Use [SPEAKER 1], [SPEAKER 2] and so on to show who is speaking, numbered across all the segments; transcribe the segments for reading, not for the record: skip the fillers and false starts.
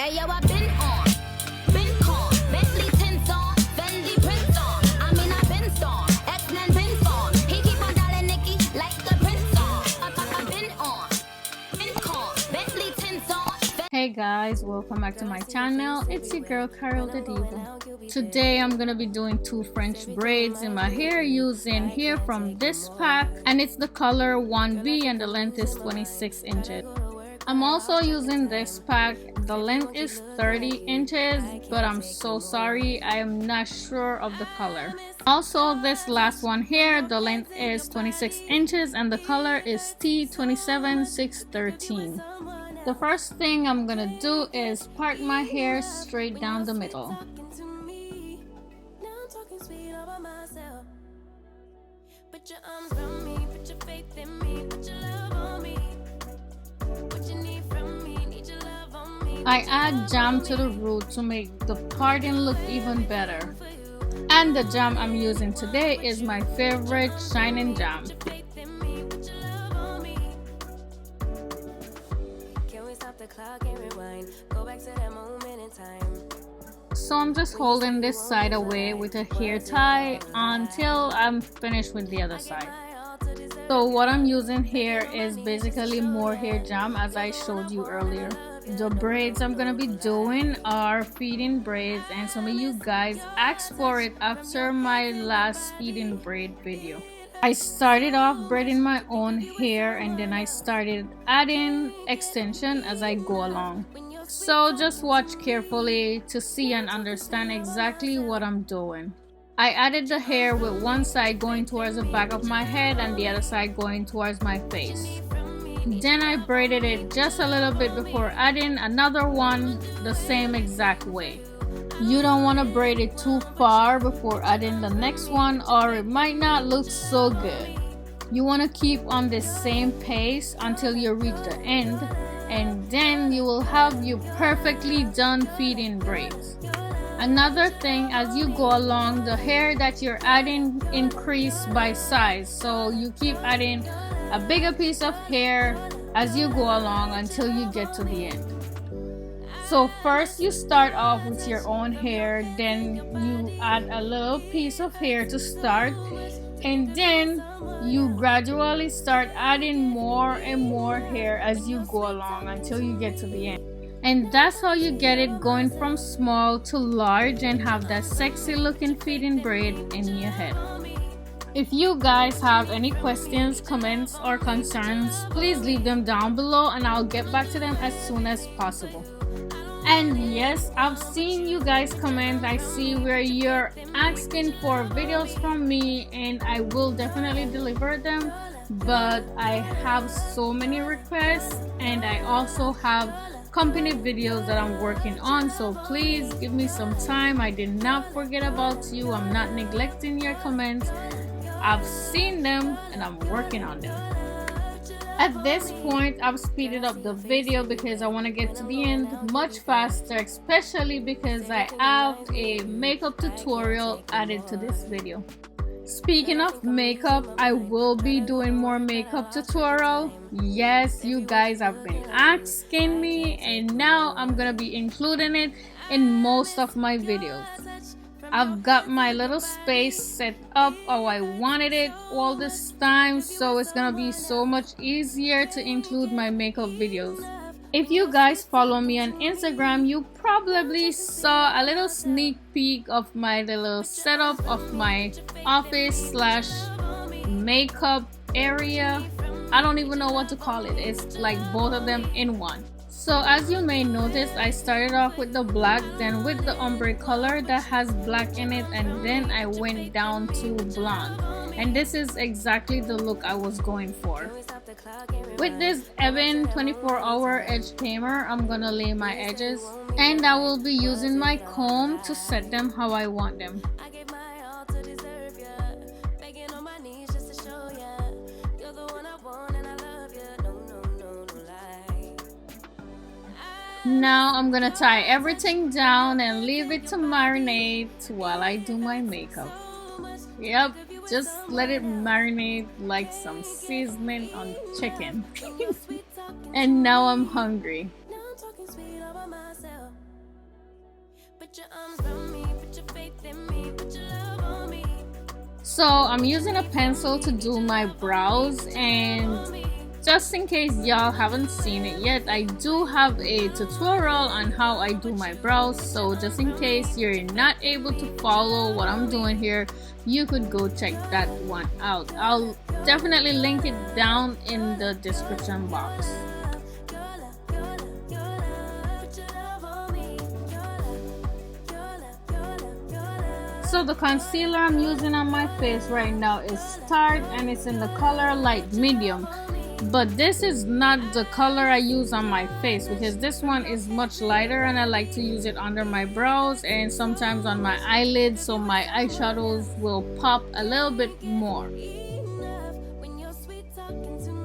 [SPEAKER 1] Hey yo, I been on, been con, Bentley tints on, Fendi prints on. I mean I been storm, X-Men been storm. He keep on dialing Nicky like the prince on. I been on, been con, Bentley tints on.
[SPEAKER 2] Hey guys, welcome back to my channel. It's your girl Carol the Diva. Today I'm gonna be doing 2 French braids in my hair using hair from this pack, and it's the color 1B and the length is 26 inches. I'm also using this pack. The length is 30 inches, but I'm so sorry, I am not sure of the color. Also, this last one here, the length is 26 inches and the color is T27613. The first thing I'm gonna do is part my hair straight down the middle. I add jam to the root to make the parting look even better. And the jam I'm using today is my favorite shining jam. So I'm just holding this side away with a hair tie until I'm finished with the other side. So what I'm using here is basically more hair jam, as I showed you earlier. The braids I'm gonna be doing are feeding braids, and some of you guys asked for it after my last feeding braid video. I started off braiding my own hair and then I started adding extension as I go along. So just watch carefully to see and understand exactly what I'm doing. I added the hair with one side going towards the back of my head and the other side going towards my face. Then I braided it just a little bit before adding another one the same exact way. You don't want to braid it too far before adding the next one, or it might not look so good. You want to keep on the same pace until you reach the end, and then you will have your perfectly done feeding braids. Another thing, as you go along, the hair that you're adding increase by size, so you keep adding a bigger piece of hair as you go along until you get to the end. So first you start off with your own hair, then you add a little piece of hair to start, and then you gradually start adding more and more hair as you go along until you get to the end. And that's how you get it going from small to large and have that sexy looking feeding braid in your head. If you guys have any questions, comments, or concerns, please leave them down below and I'll get back to them as soon as possible. And yes, I've seen you guys comment. I see where you're asking for videos from me, and I will definitely deliver them, but I have so many requests and I also have company videos that I'm working on, so please give me some time. I did not forget about you. I'm not neglecting your comments. I've seen them and I'm working on them. At this point, I've speeded up the video because I want to get to the end much faster, especially because I have a makeup tutorial added to this video. Speaking of makeup, I will be doing more makeup tutorial. Yes, you guys have been asking me, and now I'm gonna be including it in most of my videos. I've got my little space set up how I wanted it all this time, so it's gonna be so much easier to include my makeup videos. If you guys follow me on Instagram, you probably saw a little sneak peek of my little setup of my office / makeup area. I don't even know what to call it. It's like both of them in one. So as you may notice, I started off with the black, then with the ombre color that has black in it, and then I went down to blonde. And this is exactly the look I was going for. With this Ebin 24-hour edge tamer, I'm gonna lay my edges, and I will be using my comb to set them how I want them. Now I'm gonna tie everything down and leave it to marinate while I do my makeup. Yep, just let it marinate like some seasoning on chicken. And now I'm hungry. So I'm using a pencil to do my brows, and just in case y'all haven't seen it yet, I do have a tutorial on how I do my brows. So just in case you're not able to follow what I'm doing here, you could go check that one out. I'll definitely link it down in the description box. So the concealer I'm using on my face right now is Start, and it's in the color light medium. But this is not the color I use on my face, because this one is much lighter and I like to use it under my brows and sometimes on my eyelids, so my eyeshadows will pop a little bit more.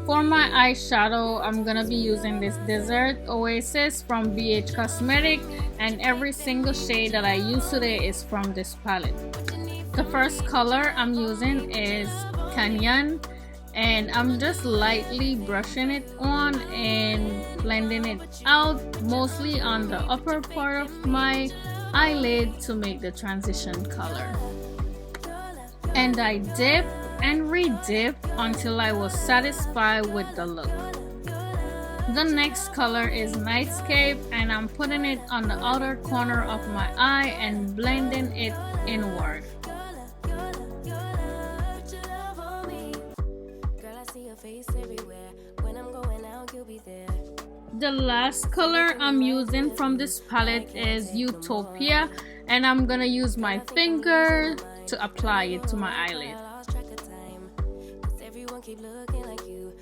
[SPEAKER 2] For my eyeshadow, I'm gonna be using this Desert Oasis from BH Cosmetic, and every single shade that I use today is from this palette. The first color I'm using is Canyon, and I'm just lightly brushing it on and blending it out, mostly on the upper part of my eyelid to make the transition color. And I dip and re-dip until I was satisfied with the look. The next color is Nightscape, and I'm putting it on the outer corner of my eye and blending it inward. The last color I'm using from this palette is Utopia, and I'm gonna use my finger to apply it to my eyelid.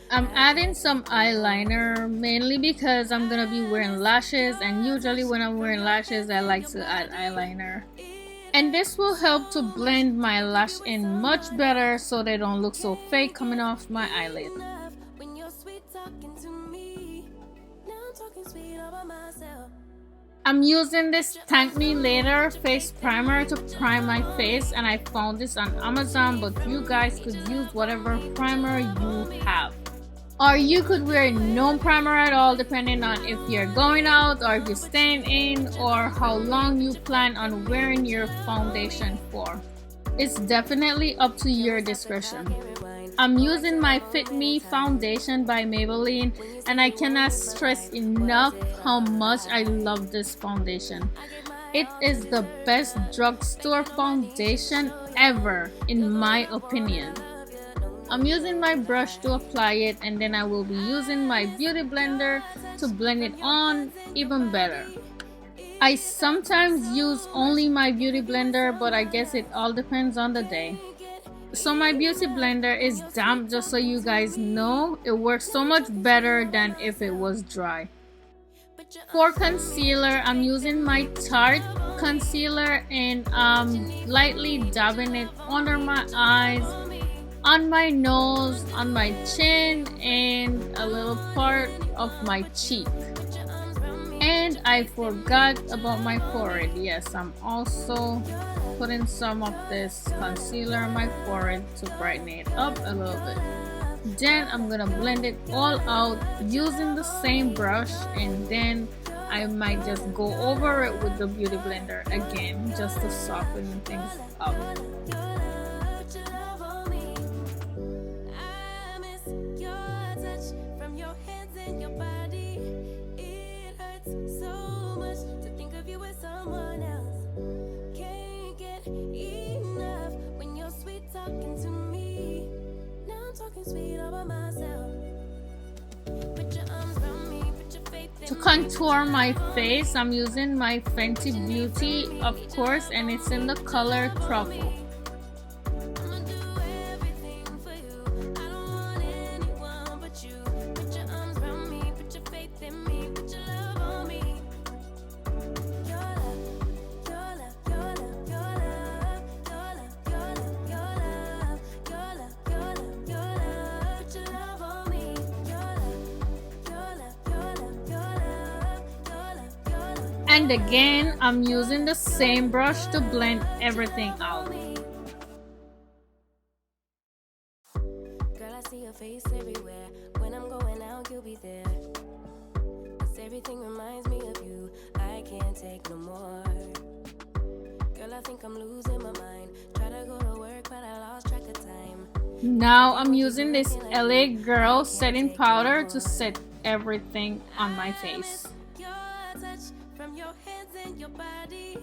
[SPEAKER 2] I'm adding some eyeliner mainly because I'm gonna be wearing lashes, and usually when I'm wearing lashes I like to add eyeliner. And this will help to blend my lash in much better so they don't look so fake coming off my eyelid. I'm using this Thank Me Later face primer to prime my face, and I found this on Amazon, but you guys could use whatever primer you have. Or you could wear no primer at all, depending on if you're going out or if you're staying in, or how long you plan on wearing your foundation for. It's definitely up to your discretion. I'm using my Fit Me foundation by Maybelline, and I cannot stress enough how much I love this foundation. It is the best drugstore foundation ever, in my opinion. I'm using my brush to apply it, and then I will be using my beauty blender to blend it on even better. I sometimes use only my beauty blender, but I guess it all depends on the day. So my beauty blender is damp, just so you guys know. It works so much better than if it was dry. For concealer, I'm using my Tarte concealer, and I'm lightly dabbing it under my eyes, on my nose, on my chin, and a little part of my cheek. And I forgot about my forehead. Yes, I'm also putting some of this concealer on my forehead to brighten it up a little bit. Then I'm gonna blend it all out using the same brush, and then I might just go over it with the beauty blender again just to soften things up. To contour my face, I'm using my Fenty Beauty, of course, and it's in the color Truffle. And again, I'm using the same brush to blend everything out. Girl, I see your face everywhere. When I'm going out, you'll be there. 'Cause everything reminds me of you. I can't take no more.
[SPEAKER 1] Girl, I think I'm losing my mind. Try to go to work, but I lost track of time.
[SPEAKER 2] Now I'm using this LA Girl setting powder to set everything on my face.
[SPEAKER 1] Your touch from your hands and your body,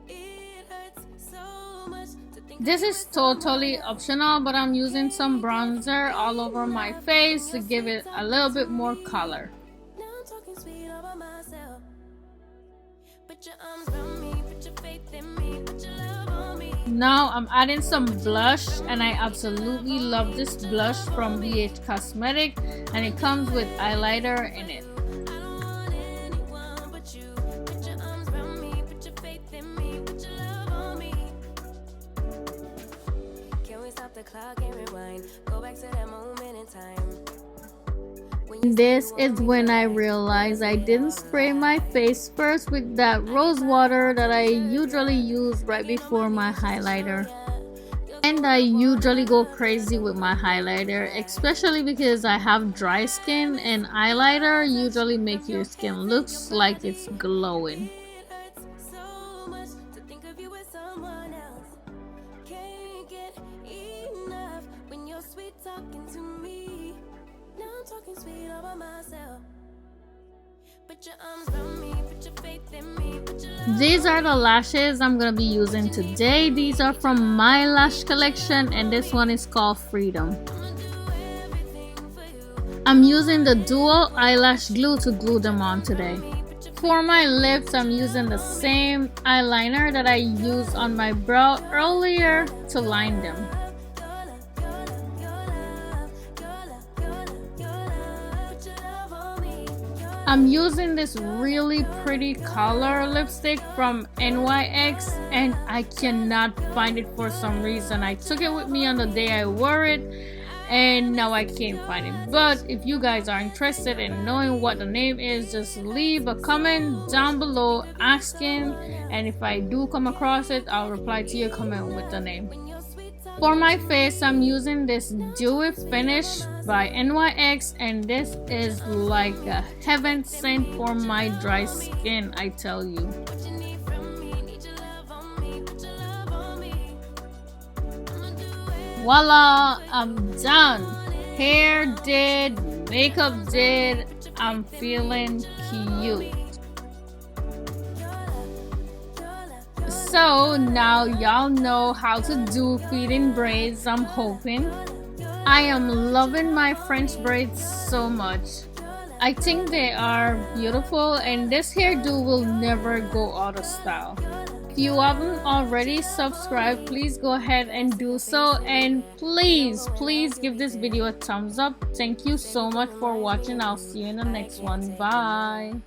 [SPEAKER 1] it hurts so much to think.
[SPEAKER 2] This is totally optional, but I'm using some bronzer all over my face to give it a little bit more color.
[SPEAKER 1] Now I'm talking sweet over myself. Put your arms around me, put your faith in me, put your love on me.
[SPEAKER 2] Now I'm adding some blush, and I absolutely love this blush from BH Cosmetic, and it comes with highlighter in it.
[SPEAKER 1] I don't want anyone but you. Put your arms around me, put your faith in me, put your love on me. Can we stop the clock and rewind? Go back to that moment in time.
[SPEAKER 2] This is when I realized I didn't spray my face first with that rose water that I usually use right before my highlighter. And I usually go crazy with my highlighter, especially because I have dry skin, and highlighter usually makes your skin look like it's glowing.
[SPEAKER 1] It hurts so much to think of you as someone else. Can't get enough when you're sweet talking to me. Now I'm talking sweet over myself. Put your arms around me, put your faith in me, put your love.
[SPEAKER 2] These are the lashes I'm gonna be using today. These are from my lash collection, and this one is called Freedom.
[SPEAKER 1] I'ma do everything for you.
[SPEAKER 2] I'm using the dual eyelash glue to glue them on today. For my lips, I'm using the same eyeliner that I used on my brow earlier to line them. I'm using this really pretty color lipstick from NYX, and I cannot find it for some reason. I took it with me on the day I wore it, and now I can't find it. But if you guys are interested in knowing what the name is, just leave a comment down below asking, and if I do come across it, I'll reply to your comment with the name. For my face, I'm using this Dewy Finish by NYX, and this is like a heaven sent for my dry skin, I tell you.
[SPEAKER 1] What you need from me, need your love on me, put your love on me. I'ma do it.
[SPEAKER 2] Voila, I'm done. Hair did, makeup did, I'm feeling cute. So now y'all know how to do feeding braids, I'm hoping. I am loving my French braids so much. I think they are beautiful, and this hairdo will never go out of style. If you haven't already subscribed, please go ahead and do so, and please give this video a thumbs up. Thank you so much for watching. I'll see you in the next one. Bye.